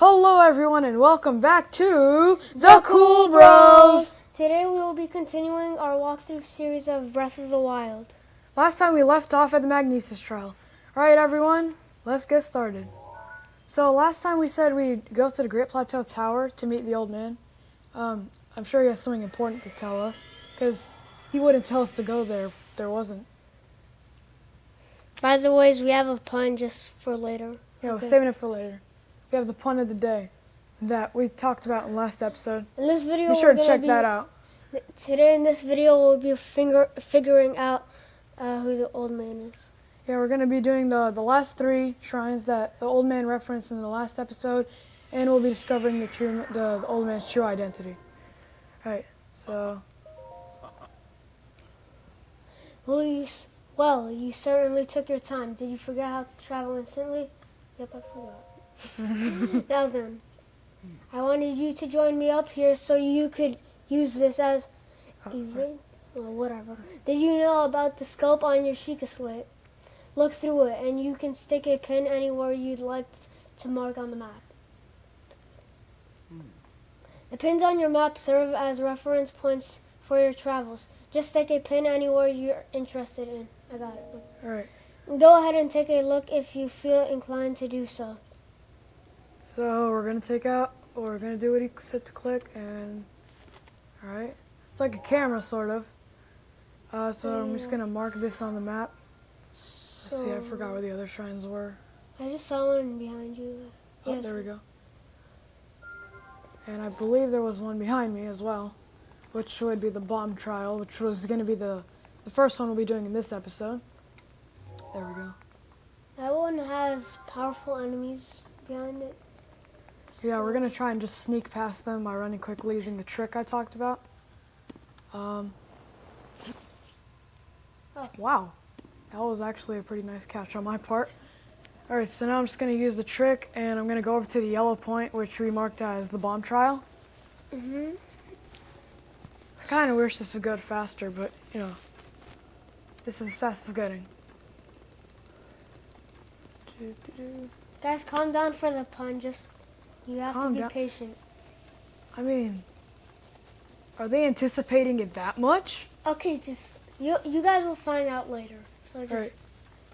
Hello everyone and welcome back to The Cool Bros! Today we will be continuing our walkthrough series of Breath of the Wild. Last time we left off at the Magnesis Trial. Alright everyone, let's get started. So last time we said we'd go to the Great Plateau Tower to meet the old man. I'm sure he has something important to tell us, because he wouldn't tell us to go there if there wasn't. By the way, we have a pun just for later. Yeah, we're saving it for later. We have the pun of the day that we talked about in the last episode. In this video, be sure to check that out. Today in this video, we'll be figuring out who the old man is. Yeah, we're going to be doing the last three shrines that the old man referenced in the last episode, and we'll be discovering the old man's true identity. Alright, so... Well, you certainly took your time. Did you forget how to travel instantly? Yep, I forgot. Now then, I wanted you to join me up here so you could use this as easy. Well, whatever. Did you know about the scope on your Sheikah slate? Look through it, and you can stick a pin anywhere you'd like to mark on the map. The pins on your map serve as reference points for your travels. Just stick a pin anywhere you're interested in. I got it. All right. Go ahead and take a look if you feel inclined to do so. So we're gonna do what he said to click, and all right, it's like a camera sort of. So I'm just gonna mark this on the map. Let's see, I forgot where the other shrines were. I just saw one behind you. Oh, there we go. And I believe there was one behind me as well, which would be the bomb trial, which was gonna be the first one we'll be doing in this episode. There we go. That one has powerful enemies behind it. Yeah, we're going to try and just sneak past them by running quickly using the trick I talked about. Wow. That was actually a pretty nice catch on my part. Alright, so now I'm just going to use the trick, and I'm going to go over to the yellow point, which we marked as the bomb trial. I kind of wish this would go faster, but, you know, this is as fast as getting. Guys, calm down for the pun. You have to be patient. I mean, are they anticipating it that much? Okay, you guys will find out later. So just... Right.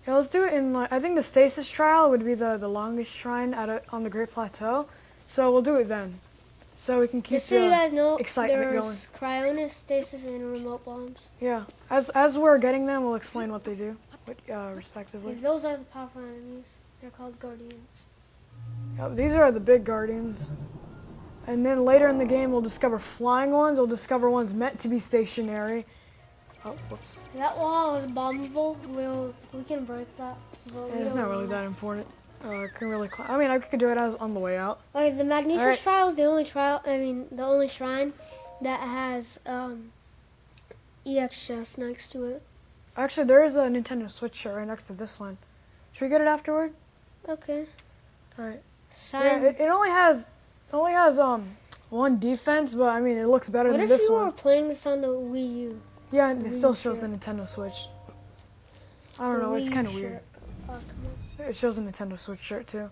Yeah, let's do it in, I think the stasis trial would be the longest shrine on the Great Plateau. So we'll do it then. So we can keep just so you guys know, excitement going. There's cryonis, stasis, and remote bombs. Yeah. As we're getting them, we'll explain what they do, respectively. Okay, those are the powerful enemies. They're called guardians. Yep, these are the big guardians. And then later in the game, we'll discover flying ones. We'll discover ones meant to be stationary. Oh, whoops. That wall is bombable. We can break that. And it's not really that important. I mean, I could do it on the way out. Okay, the Magnesis Trial is the only shrine that has EX chest next to it. Actually, there is a Nintendo Switch shirt right next to this one. Should we get it afterward? Okay. All right. Yeah, it only has one defense, but I mean it looks better than this one. What if you were playing this on the Wii U? Yeah, it still shows the Nintendo Switch. I don't know, it's kind of weird. It shows the Nintendo Switch shirt too.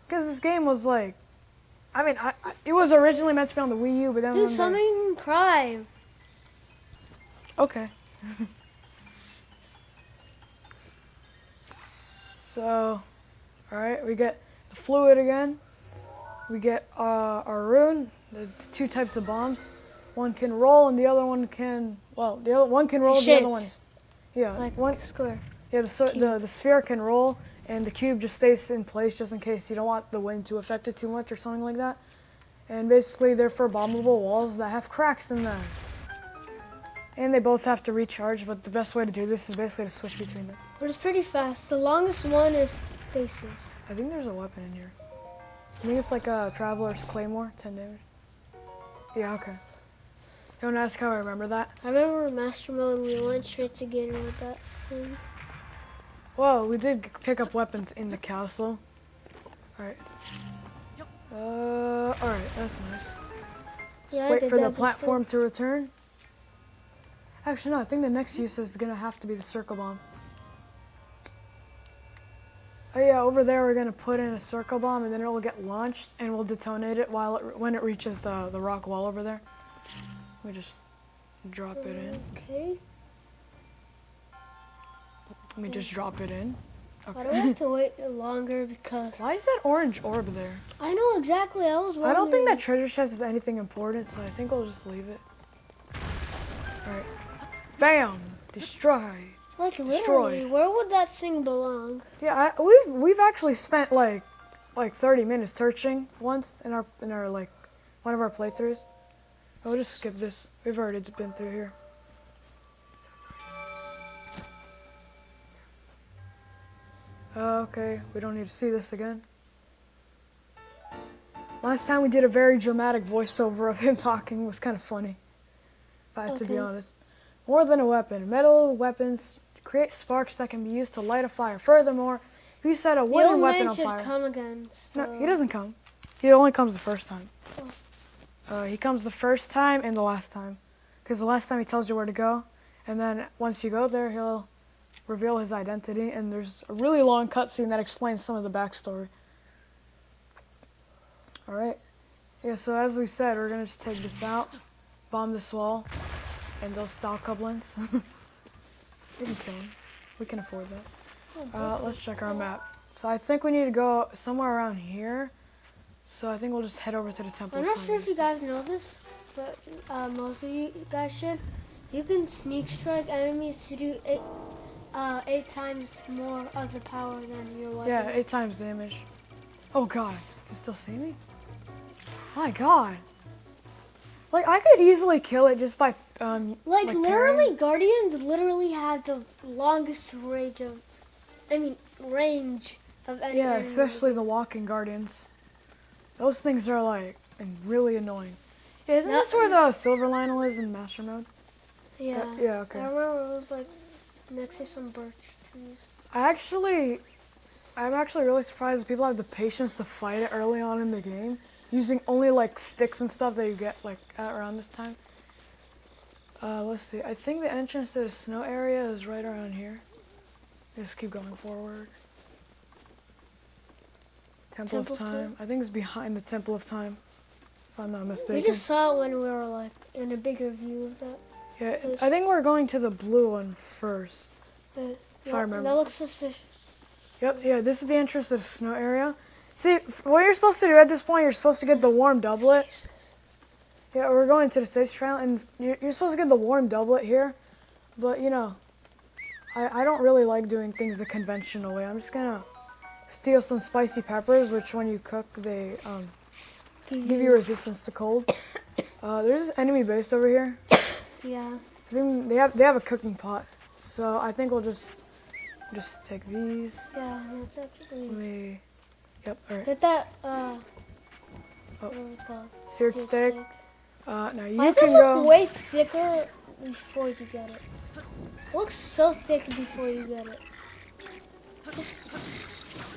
Because this game was like, I mean, it was originally meant to be on the Wii U, but then dude, something cry. Okay. So, alright, we get the fluid again. We get our rune, the two types of bombs. One can roll and the other one can, one can roll, the other one is, yeah. Like one square. Yeah, the sphere can roll and the cube just stays in place just in case you don't want the wind to affect it too much or something like that. And basically they're for bombable walls that have cracks in them. And they both have to recharge, but the best way to do this is basically to switch between them. But it's pretty fast. The longest one is stasis. I think there's a weapon in here. I think it's like a Traveler's Claymore, 10 damage. Yeah, okay. Don't ask how I remember that. I remember Master Mode, we went straight to Gator with that thing. Well, we did pick up weapons in the castle. Alright. Alright, that's nice. Just wait for the platform to return. Actually, no, I think the next use is going to have to be the circle bomb. Oh yeah, over there we're gonna put in a circle bomb, and then it'll get launched, and we'll detonate it when it reaches the rock wall over there. We just drop it in. Okay. Let me just drop it in. Why do I have to wait longer? Because Why is that orange orb there? I know exactly. I was wondering. I don't think that treasure chest is anything important, so I think we'll just leave it. Alright. Bam! Destroy. Like literally, where would that thing belong? Yeah, we've actually spent like 30 minutes searching once in our like one of our playthroughs. I'll just skip this. We've already been through here. Okay, we don't need to see this again. Last time we did a very dramatic voiceover of him talking. It was kind of funny, if I had to be honest. More than a weapon. Metal weapons create sparks that can be used to light a fire. Furthermore, if you set a wooden weapon on fire... come again. So. No, he doesn't come. He only comes the first time. He comes the first time and the last time. Because the last time he tells you where to go. And then once you go there, he'll reveal his identity. And there's a really long cutscene that explains some of the backstory. Alright. Yeah, so as we said, we're going to just take this out. Bomb this wall. And those style goblins. We can kill them. We can afford that. Let's check our map. So I think we need to go somewhere around here. So I think we'll just head over to the temple. I'm not sure if you guys know this, but most of you guys should. You can sneak strike enemies to do 8 times more of the power than your weapon. Yeah, 8 times damage. Oh god, you still see me? My god. Like, I could easily kill it just by, like literally, Guardians literally have the longest range of any Yeah, especially the walking Guardians. Those things are, like, really annoying. Yeah, isn't this where the silver Lionel is in Master Mode? Yeah. Yeah, okay. I remember it was, like, next to some birch trees. I'm actually really surprised that people have the patience to fight it early on in the game. Using only like sticks and stuff that you get like around this time. Let's see. I think the entrance to the snow area is right around here. Just keep going forward. Temple of Time. I think it's behind the Temple of Time, if I'm not mistaken. We just saw it when we were like in a bigger view of that. Yeah, place. I think we're going to the blue one first. If I remember. That looks suspicious. Yep. Yeah, this is the entrance to the snow area. See, what you're supposed to do at this point, you're supposed to get the warm doublet. Yeah, we're going to the stage trail, and you're supposed to get the warm doublet here. But, you know, I don't really like doing things the conventional way. I'm just going to steal some spicy peppers, which when you cook, they give you resistance to cold. There's this enemy base over here. Yeah. I think they have a cooking pot. So I think we'll just take these. Yeah, that's actually... Yep, alright. Get that, what is it called? Seared steak. Now you Why can does it go... look way thicker before you get it? It looks so thick before you get it.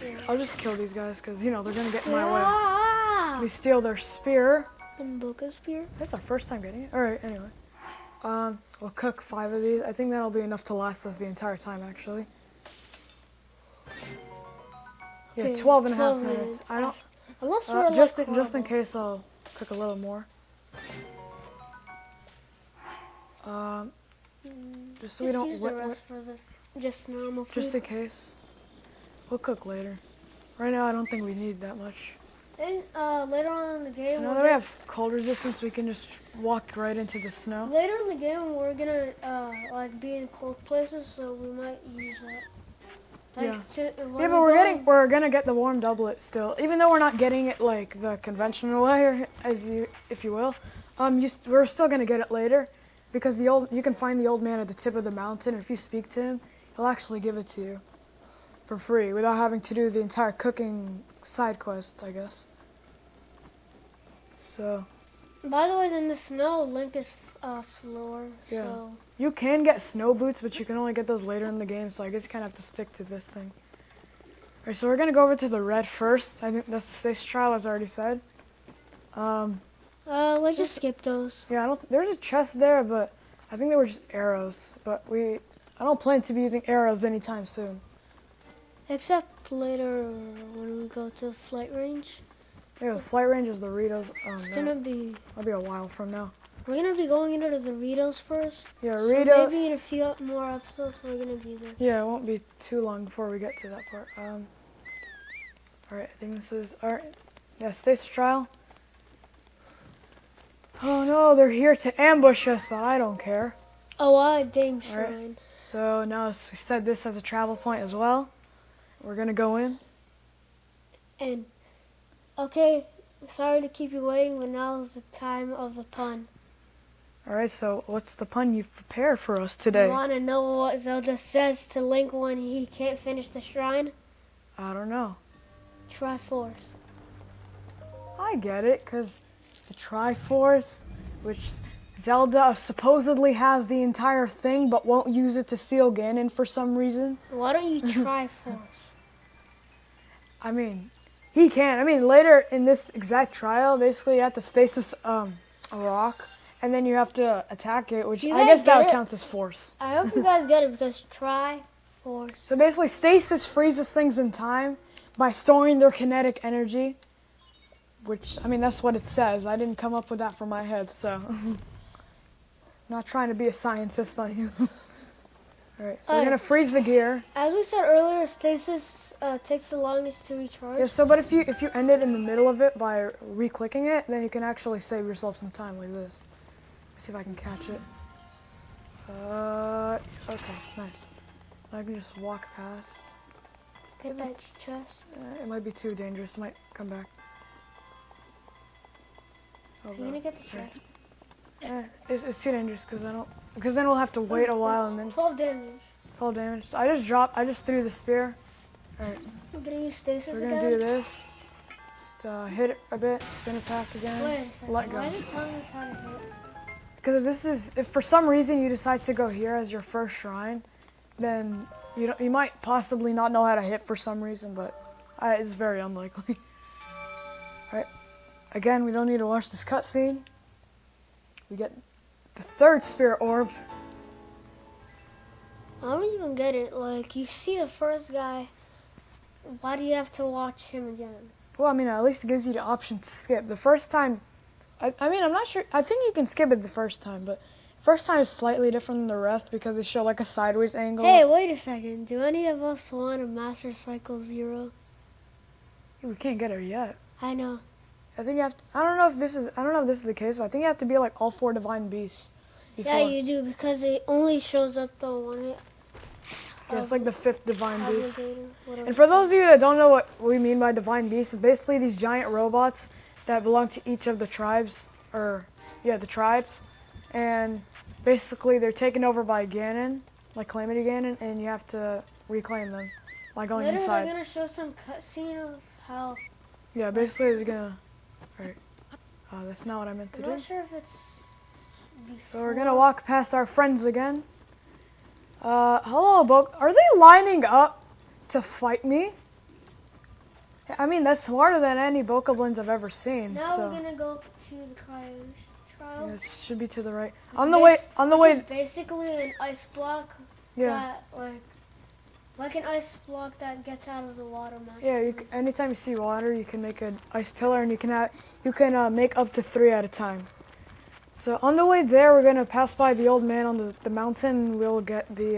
Yeah. I'll just kill these guys, because, you know, they're going to get in my way. Ah! We steal their spear. Umboka spear? That's our first time getting it. Alright, anyway. We'll cook 5 of these. I think that'll be enough to last us the entire time, actually. Yeah, Okay, 12 and a half minutes. I don't... Unless we're just in case, I'll cook a little more. Just so we don't... use the rest for just normal food. Just in case. We'll cook later. Right now, I don't think we need that much. And later on in the game... So now that we have cold resistance, we can just walk right into the snow. Later in the game, we're gonna like be in cold places, so we might use that. Like, yeah, but we're gonna get the warm doublet still, even though we're not getting it like the conventional way, or if you will. We're still gonna get it later, because you can find the old man at the tip of the mountain. And if you speak to him, he'll actually give it to you for free without having to do the entire cooking side quest, I guess. So. By the way, in the snow, Link is slower. Yeah. So. You can get snow boots, but you can only get those later in the game, so I guess you kind of have to stick to this thing. Alright, so we're going to go over to the red first. I think that's the stage trial, as I already said. Let's just skip those. Yeah, there's a chest there, but I think they were just arrows. But I don't plan to be using arrows anytime soon. Except later when we go to the flight range. Yeah, the flight range is the Doritos. It's gonna be. That'll be a while from now. We're gonna be going into the Doritos first. Yeah, So Rito. maybe in a few more episodes we're gonna be there. Yeah, it won't be too long before we get to that part. Alright, I think this is alright. Yeah, stasis trial. Oh no, they're here to ambush us, but I don't care. Oh, wow, dang shrine. Alright. So now we set this as a travel point as well. We're gonna go in. And okay, sorry to keep you waiting, but now is the time of the pun. Alright, so what's the pun you've prepared for us You today? wanna know what Zelda says to Link when he can't finish the shrine? I don't know. Triforce. I get it, because the Triforce, which Zelda supposedly has the entire thing, but won't use it to seal Ganon for some reason. Why don't you Triforce? I mean, he can. I mean, later in this exact trial, basically you have to stasis a rock, and then you have to attack it, which You I guys guess that get it? counts as force. I hope you guys get it because Triforce. So basically, stasis freezes things in time by storing their kinetic energy, which, I mean, that's what it says. I didn't come up with that from my head, so I'm not trying to be a scientist on you. Alright, so we're going to freeze the gear. As we said earlier, stasis takes the longest to recharge. Yeah, so but if you end it in the middle of it by re-clicking it, then you can actually save yourself some time like this. Let's see if I can catch it. Okay, nice. I can just walk past. Get that chest. It might be too dangerous. It might come back. Oh, Are you gonna get the chest? It's too dangerous because then we'll have to wait a while and then 12 damage. 12 damage. So I just threw the spear. Alright, We're gonna use stasis we're again. gonna do this. Just hit it a bit, spin attack again. Wait a second. Let go. Why is it telling us how to hit? Because if for some reason you decide to go here as your first shrine, then you might possibly not know how to hit for some reason, but it's very unlikely. Alright, again, we don't need to watch this cutscene. We get the third spirit orb. I don't even get it. Like, you see the first guy, why do you have to watch him again? Well, I mean, at least it gives you the option to skip. The first time, I mean, I'm not sure. I think you can skip it the first time, but first time is slightly different than the rest because they show like a sideways angle. Hey, wait a second. Do any of us want a Master Cycle 0? We can't get her yet. I know. I think you have to, I don't know if this is the case, but I think you have to be like all 4 divine beasts. Before. Yeah, you do, because it only shows up the one. Yeah, it's like the 5th divine beast. Whatever. And for those of you that don't know what we mean by divine beasts, it's basically these giant robots that belong to each of the tribes, the tribes. And basically they're taken over by Ganon, like Calamity Ganon, and you have to reclaim them by going Later inside. they're going to show some cutscene of how... Yeah, basically they're gonna... Alright. That's not what I meant to I'm do. not sure if it's... So we're gonna walk past our friends again. Hello, Boke. Are they lining up to fight me? I mean, that's smarter than any Bokoblins I've ever seen. Now so. we're gonna go to the cryo trial. Yeah, it should be to the right. It's On the way. It's basically an ice block. Yeah. That like an ice block that gets out of the water. Yeah. Anytime you see water, you can make an ice pillar, and you can make up to 3 at a time. So on the way there, we're gonna pass by the old man on the mountain. And we'll get the.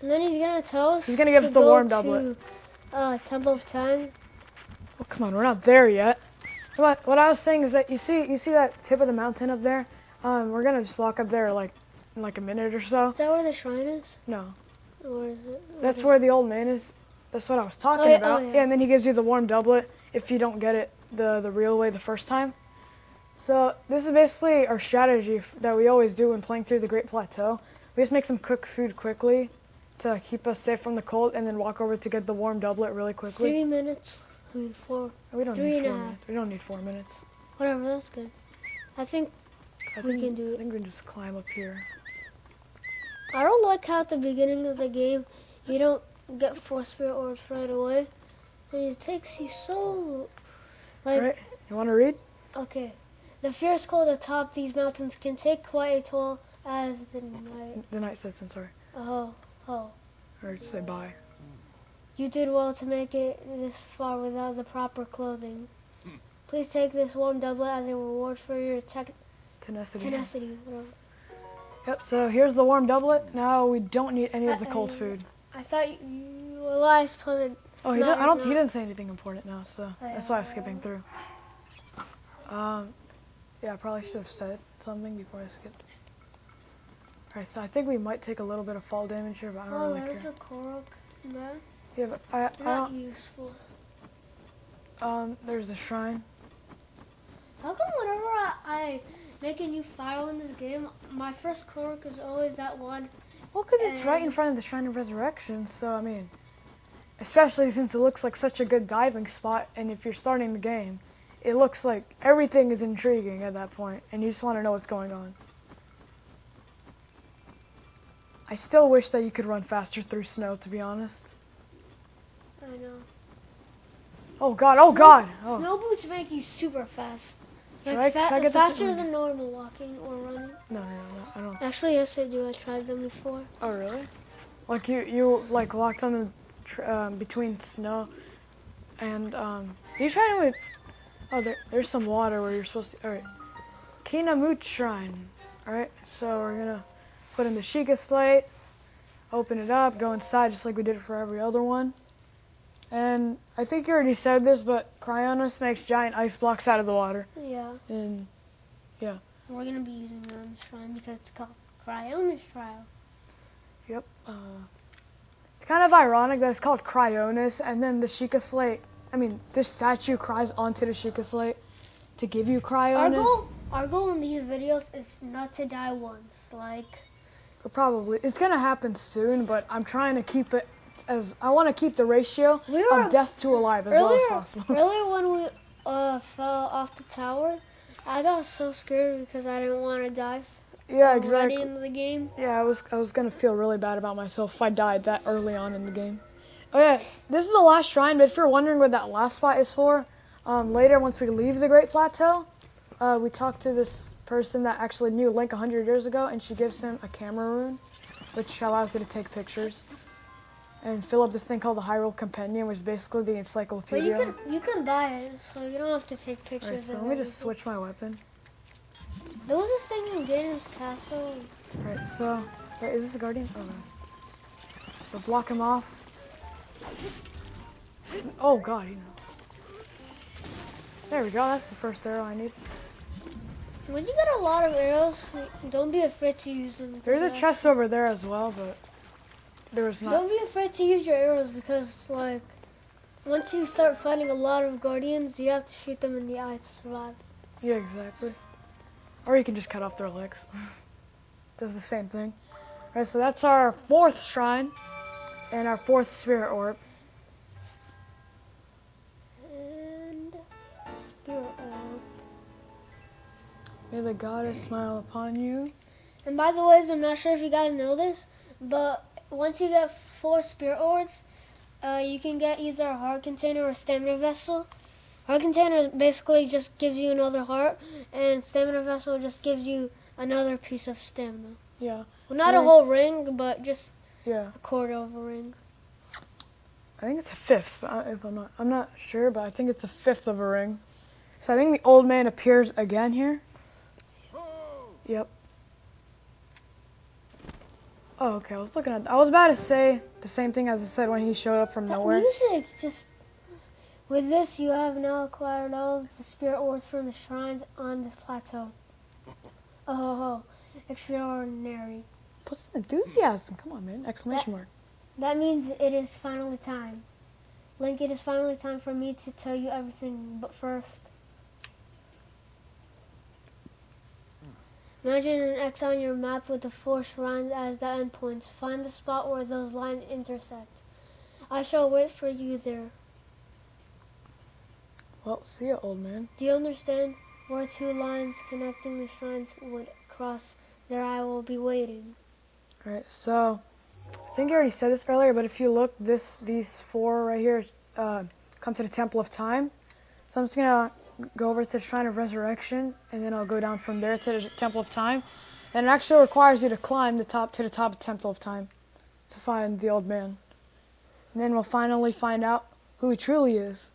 And then he's gonna tell us. He's gonna give us the warm doublet. Temple of Time. Oh, come on, we're not there yet. But what I was saying is that you see that tip of the mountain up there? We're gonna just walk up there like in like a minute or so. Is that where the shrine is? No. Or is it? That's where the old man is. That's what I was talking about. Yeah. And then he gives you the warm doublet if you don't get it the real way the first time. So this is basically our strategy that we always do when playing through the Great Plateau. We just make some cooked food quickly to keep us safe from the cold, and then walk over to get the warm doublet really quickly. 3 minutes. I mean 4. We don't 3 need and 4 a half. minutes. We don't need 4 minutes. Whatever, that's good. I think we can do I it. think we can just climb up here. I don't like how at the beginning of the game you don't get 4 spirit orbs right away. And it takes you so... All right, you want to read? Okay. The fierce cold atop these mountains can take quite a toll as the night... The night says, sorry. Oh. Or just say bye. You did well to make it this far without the proper clothing. Please take this warm doublet as a reward for your Tenacity. whatever. Yep, so here's the warm doublet. Now we don't need any of the cold food. I thought you well, I suppose it. Oh, he No, didn't, I don't. it's He not. didn't say anything important now, so that's why I'm skipping through. Yeah, I probably should have said something before I skipped. Alright, so I think we might take a little bit of fall damage here, but I don't Oh, really there's care. a Korok. No, Yeah, but I not don't. useful. There's a shrine. How come whenever I make a new file in this game, my first Korok is always that one? Well, because it's right in front of the Shrine of Resurrection, so I mean, especially since it looks like such a good diving spot, and if you're starting the game, it looks like everything is intriguing at that point, and you just want to know what's going on. I still wish that you could run faster through snow, to be honest. I know. Oh god, oh god! Oh. Snow boots make you super fast. Should Like I get this faster one? than normal walking or running. No, I don't. Actually, yes, I do. I tried them before. Oh, really? Like you like walked on the between snow, and you trying with? Oh, there's some water where you're supposed to. All right, Kinamut Shrine. All right, so we're gonna put in the Sheikah slate, open it up, go inside just like we did for every other one. And I think you already said this, but Cryonis makes giant ice blocks out of the water. Yeah. And yeah. We're gonna be using them on the shrine because it's called Cryonis Trial. Yep. It's kind of ironic that it's called Cryonis, and then the Sheikah slate. I mean, this statue cries onto the Sheikah slate to give you Cryonis. Our goal in these videos is not to die once. Like, Probably. It's gonna happen soon, but I'm trying to keep it as I want to keep the ratio of death to alive as well as possible. Earlier when we fell off the tower, I got so scared because I didn't want to die. Yeah, Already exactly. in the game. Yeah, I was gonna feel really bad about myself if I died that early on in the game. Oh yeah, this is the last shrine, but if you're wondering what that last spot is for, later once we leave the Great Plateau, we talk to this person that actually knew Link 100 years ago, and she gives him a camera rune, which allows you to take pictures. And fill up this thing called the Hyrule Compendium, which is basically the But encyclopedia. you can buy it, so you don't have to take pictures. Alright, so of let me just everything. switch my weapon. There was this thing in Ganon's castle. Alright, so, wait, is this a guardian? Oh, no. So block him off. Oh god, you know. There we go, that's the first arrow I need. When you get a lot of arrows, don't be afraid to use them. There's a chest over there as well, but there was not. Don't be afraid to use your arrows because, like, once you start fighting a lot of guardians, you have to shoot them in the eye to survive. Yeah, exactly. Or you can just cut off their legs. Does the same thing. Alright, so that's our 4th shrine and our 4th spirit orb. And spirit orb. May the goddess smile upon you. And by the way, I'm not sure if you guys know this, but once you get 4 spirit orbs, you can get either a heart container or a stamina vessel. Heart container basically just gives you another heart, and stamina vessel just gives you another piece of stamina. Yeah. Well, not a whole ring, but just Yeah. a quarter of a ring. I think it's a 5th, but if I'm not sure, but I think it's a 5th of a ring. So I think the old man appears again here. Yep. Oh, okay. I was about to say the same thing as I said when he showed up from That nowhere. music just... With this, you have now acquired all of the spirit orbs from the shrines on this plateau. Oh, extraordinary. Put some enthusiasm. Come on, man. Exclamation mark. That means it is finally time. Link, it is finally time for me to tell you everything, but first... Imagine an X on your map with the 4 shrines as the endpoints. Find the spot where those lines intersect. I shall wait for you there. Well, see ya, old man. Do you understand? Where 2 lines connecting the shrines would cross, there I will be waiting. Alright, so I think you already said this earlier, but if you look, these 4 right here come to the Temple of Time. So I'm just gonna go over to the Shrine of Resurrection, and then I'll go down from there to the Temple of Time. And it actually requires you to climb to the top of the Temple of Time to find the old man. And then we'll finally find out who he truly is.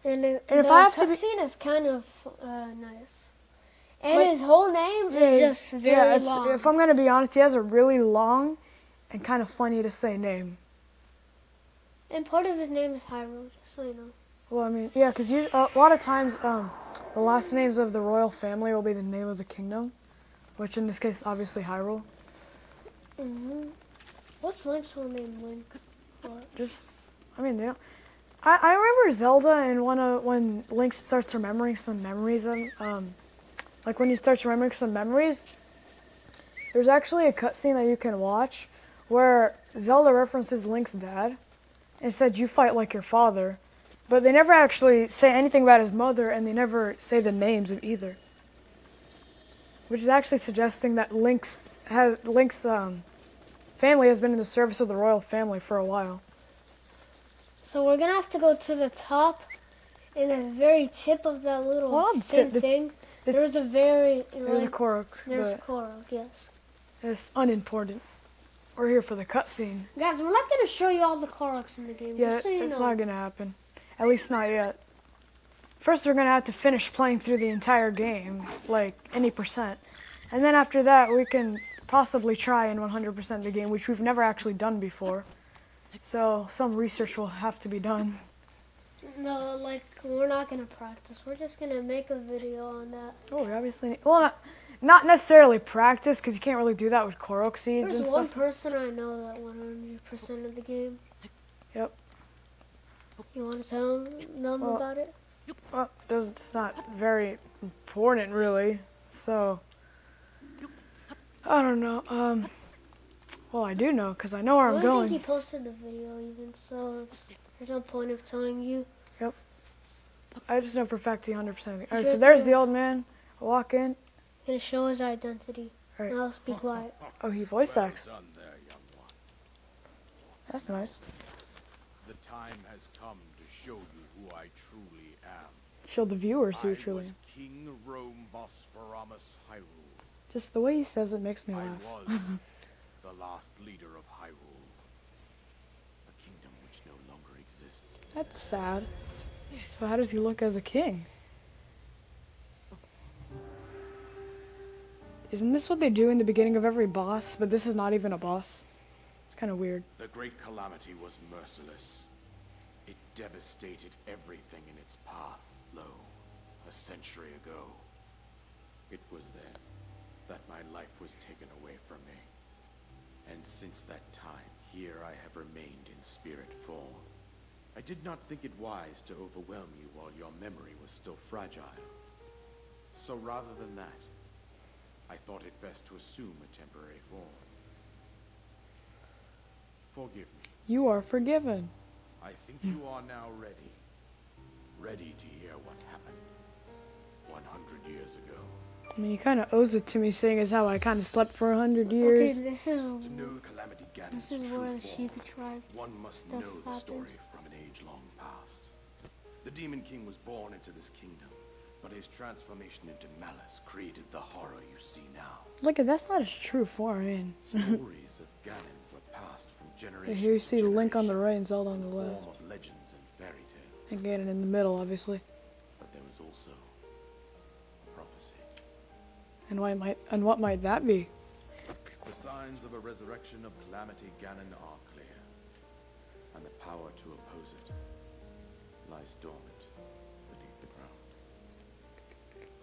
And the if I have to be- cutscene is kind of nice. And Like, his whole name is just very long. If I'm going to be honest, he has a really long and kind of funny to say name. And part of his name is Hyrule, just so you know. Well, I mean, yeah, because a lot of times the last names of the royal family will be the name of the kingdom, which in this case is obviously Hyrule. What's Link's full name, Link? What? I mean, they don't. I remember Zelda and when Link starts remembering some memories of, like when he starts remembering some memories, there's actually a cutscene that you can watch where Zelda references Link's dad and said, "You fight like your father," but they never actually say anything about his mother, and they never say the names of either, which is actually suggesting that Link's family has been in the service of the royal family for a while. So we're going to have to go to the top, in the very tip of that little thing. There's a There's a Korok. There's Korok, yes. It's unimportant. We're here for the cutscene. Guys, we're not going to show you all the Koroks in the game, Yeah, just so you know. it's not going to happen. At least not yet. First, we're going to have to finish playing through the entire game, like any percent. And then after that, we can possibly try and 100% the game, which we've never actually done before. So some research will have to be done. No, like, we're not going to practice. We're just going to make a video on that. Oh, we obviously need... Well, not necessarily practice, because you can't really do that with Korok seeds There's and one stuff. person I know that 100% of the game. Yep. You want to tell them about it? Well, it's not very important, really. So, I don't know. Well, I do know, because I know where I'm I don't going. think he posted the video even, so there's no point of telling you. Yep. I just know for a fact he 100% of it. Alright, Sure so there's thing. the old man. I walk in. Gonna show his identity. Alright. Now be quiet. Oh, he voice acts. Well done there, young one. That's nice. The time has come to show you who I truly am. Show the viewers who I he truly was is. King Rome Bosphorus Hyrule. Just the way he says it makes me I laugh. was the last leader of Hyrule. A kingdom which no longer exists. That's sad. So how does he look as a king? Isn't this what they do in the beginning of every boss? But this is not even a boss. It's kind of weird. The great calamity was merciless. It devastated everything in its path, lo, a century ago. It was then that my life was taken away from me. And since that time, here I have remained in spirit form. I did not think it wise to overwhelm you while your memory was still fragile. So rather than that, I thought it best to assume a temporary form. Forgive me. You are forgiven. I think you are now ready. Ready to hear what happened 100 years ago. I mean, he kind of owes it to me, seeing as how I kind of slept for 100 years. Okay, this is To know Calamity Ganon's where true the form, Sheikah tribe one must stuff know the happened. story from an age long past. The Demon King was born into this kingdom, but his transformation into malice created the horror you see now. Look, that's not his true form, I mean. Stories of Ganon were passed from generation Here you to see Link on the generation right and Zelda on the in the left. form of legends and fairy tales. And Ganon in the middle, obviously. But there was also a prophecy. And what might that be? The signs of a resurrection of Calamity Ganon are clear, and the power to oppose it lies dormant beneath the ground.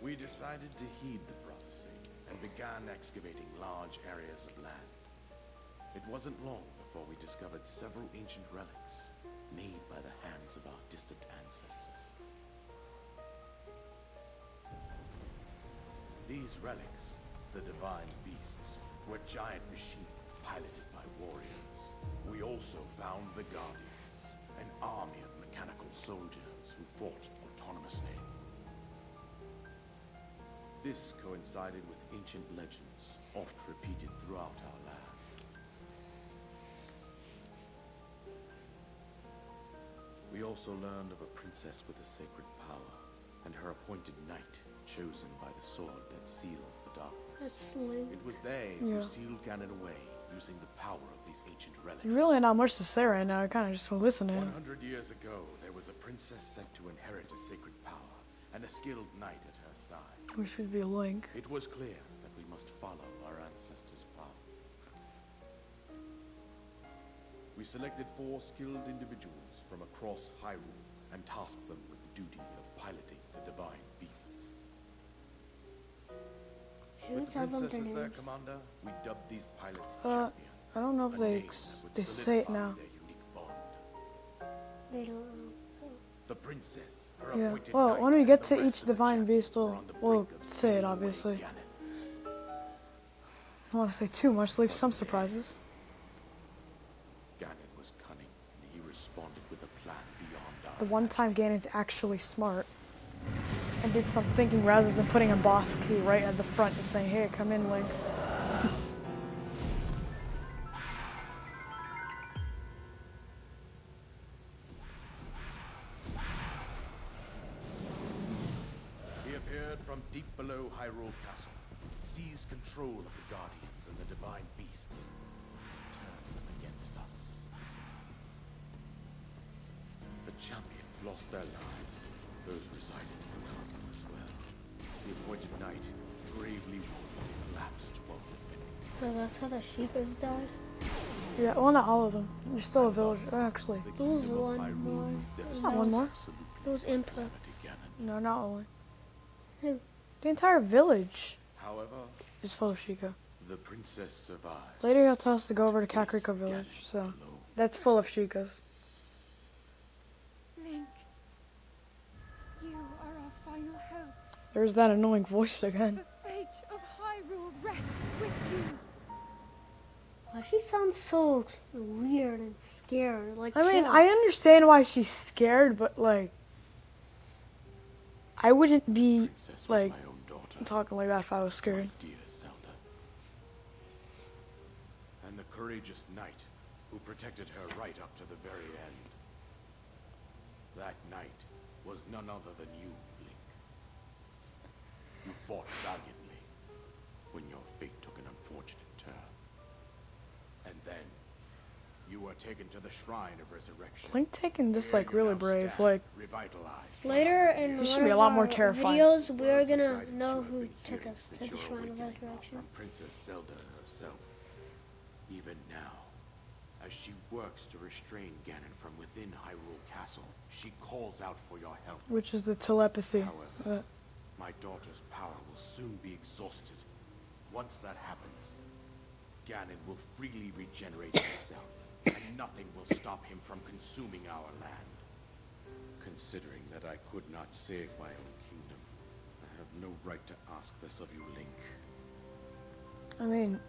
We decided to heed the prophecy and began excavating large areas of land. It wasn't long before we discovered several ancient relics made by the hands of our distant ancestors. These relics, the divine beasts, were giant machines piloted by warriors. We also found the Guardians, an army of mechanical soldiers who fought autonomously. This coincided with ancient legends, oft repeated throughout our land. We also learned of a princess with a sacred power, and her appointed knight, chosen by the sword that seals the darkness. That's Link. It was they Yeah. who sealed Ganon away, using the power of these ancient relics. Really not much to say right now. I kind of just listen to him. 100 years ago, there was a princess sent to inherit a sacred power, and a skilled knight at her side. Which would be a Link. It was clear that we must follow our ancestors' path. We selected 4 skilled individuals from across Hyrule and tasked them with the duty of piloting the divine beasts. Should we With the tell them princess their as their names? commander, we dubbed these pilots champions. I don't know if a they name that would they say it solidify now. their unique bond. They don't know. The princess, her Yeah. appointed Well, knight, when we and get the to rest each of the divine champions beast, were on the we'll brink of say sending it, away obviously. Ganon. I don't want to say too much. Leave some surprises. Ganon was cunning, and he responded with a plan beyond our The one time Ganon's actually smart and did some thinking rather than putting a boss key right at the front and saying, "Hey, come in, Link." He appeared from deep below Hyrule Castle, seized control of the Guardians and the divine beasts, and turned them against us. The champions lost their lives. Those residing in the castle as well. The appointed knight, gravely wounded, collapsed while defending. So that's how the Sheikahs died? Yeah, well, not all of them. There's still a village, actually. The There was kingdom of one Hyrule more. was devastated. Not one more. Absolutely There was Impa. calamity, Ganon. No, not only. Who? The entire village However, is full of Sheikah. the princess survived. Later, he'll tell us to go over to Place Kakariko village, Ganon so alone. that's full of Sheikahs. Link, you are our final hope. There's that annoying voice again. The fate of Hyrule rests with you. Why she sounds so weird and scared? Like, I mean, chill. I understand why she's scared, but like, I wouldn't be Princess was like my own daughter. talking like that if I was scared. My dear Zelda. And the courageous knight who protected her right up to the very end. That knight was none other than you, Link. You fought valiantly when your fate took an unfortunate turn. And then you were taken to the Shrine of Resurrection. Link taking this Here like you really now brave, stand, like revitalized. Later in This should one be a of lot more our terrifying. videos, we are Words of gonna guidance know you have who been took hearing us since to the your Shrine of awakening Resurrection. From Princess Zelda herself. Even now, as she works to restrain Ganon from within Hyrule Castle, she calls out for your help. which is the telepathy. However, my daughter's power will soon be exhausted. Once that happens, Ganon will freely regenerate himself, and nothing will stop him from consuming our land. Considering that I could not save my own kingdom, I have no right to ask this of you, Link. I mean,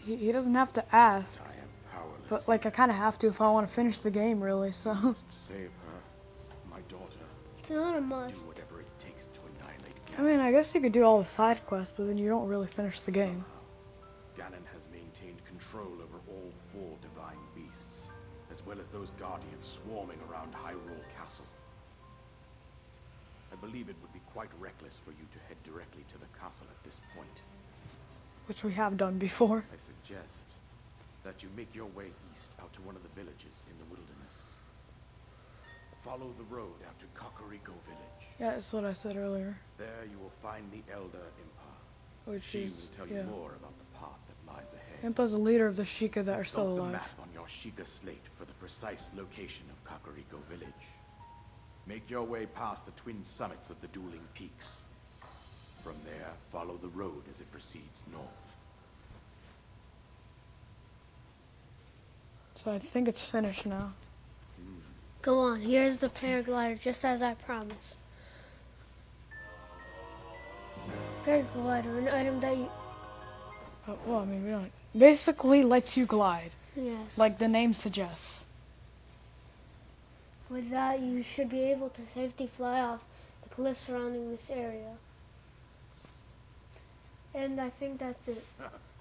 he doesn't have to ask, I am powerless. but like I kind of have to if I want to finish the game, really. So I must save her, my daughter. It's not a Do must. whatever it takes to annihilate I Ganon. mean, I guess you could do all the side quests, but then you don't really finish the game. Somehow, Ganon has maintained control over all 4 divine beasts, as well as those guardians swarming around Hyrule Castle. I believe it would be quite reckless for you to head directly to the castle at this point. Which we have done before. I suggest that you make your way east out to one of the villages in the wilderness. Follow the road out to Kakariko village. Yeah, that's what I said earlier. There you will find the Elder Impa. Which She is, will tell yeah. you more about the path that lies ahead. Impa's the leader of the Sheikah that are still Consult the alive. map on your Sheikah slate for the precise location of Kakariko village. Make your way past the twin summits of the dueling peaks. From there, follow the road as it proceeds north. So I think it's finished now. Go on, here's the paraglider, just as I promised. Paraglider, an item that you... Well, I mean, we don't. Basically, lets you glide, Yes. like the name suggests. With that, you should be able to safely fly off the cliffs surrounding this area. And I think that's it.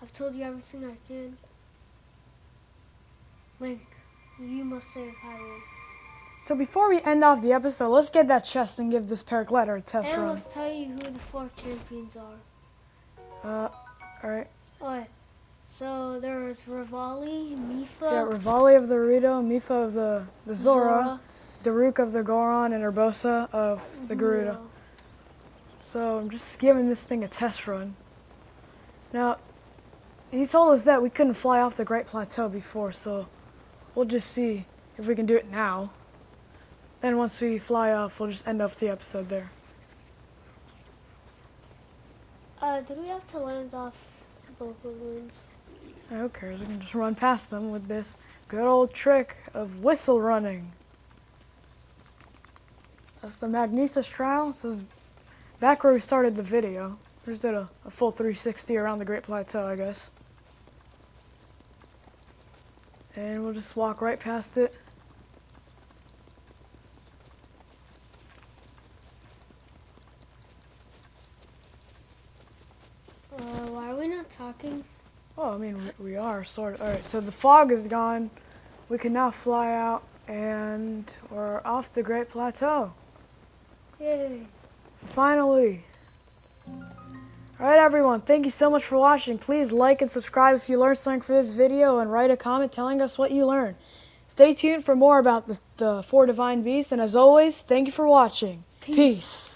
I've told you everything I can. Link, you must save Hyrule. So before we end off the episode, let's get that chest and give this paraglider a test And run. let's tell you who the 4 champions are. Alright. Okay, So there was Rivali, Mifa, Yeah, Rivali of the Rito, Mifa of the Zora, Daruk of the Goron, and Urbosa of the Garuda. So I'm just giving this thing a test run. Now, he told us that we couldn't fly off the Great Plateau before, so we'll just see if we can do it now. Then once we fly off, we'll just end off the episode there. Did we have to land off both balloons? Who cares? We can just run past them with this good old trick of whistle running. That's the Magnesis trial. This is back where we started the video. We just did a full 360 around the Great Plateau, I guess. And we'll just walk right past it. Why are we not talking? Well, I mean, we are sort of. Alright, so the fog is gone. We can now fly out, and we're off the Great Plateau. Yay. Finally. Alright, everyone, thank you so much for watching. Please like and subscribe if you learned something for this video, and write a comment telling us what you learned. Stay tuned for more about the 4 divine beasts, and as always, thank you for watching. Peace.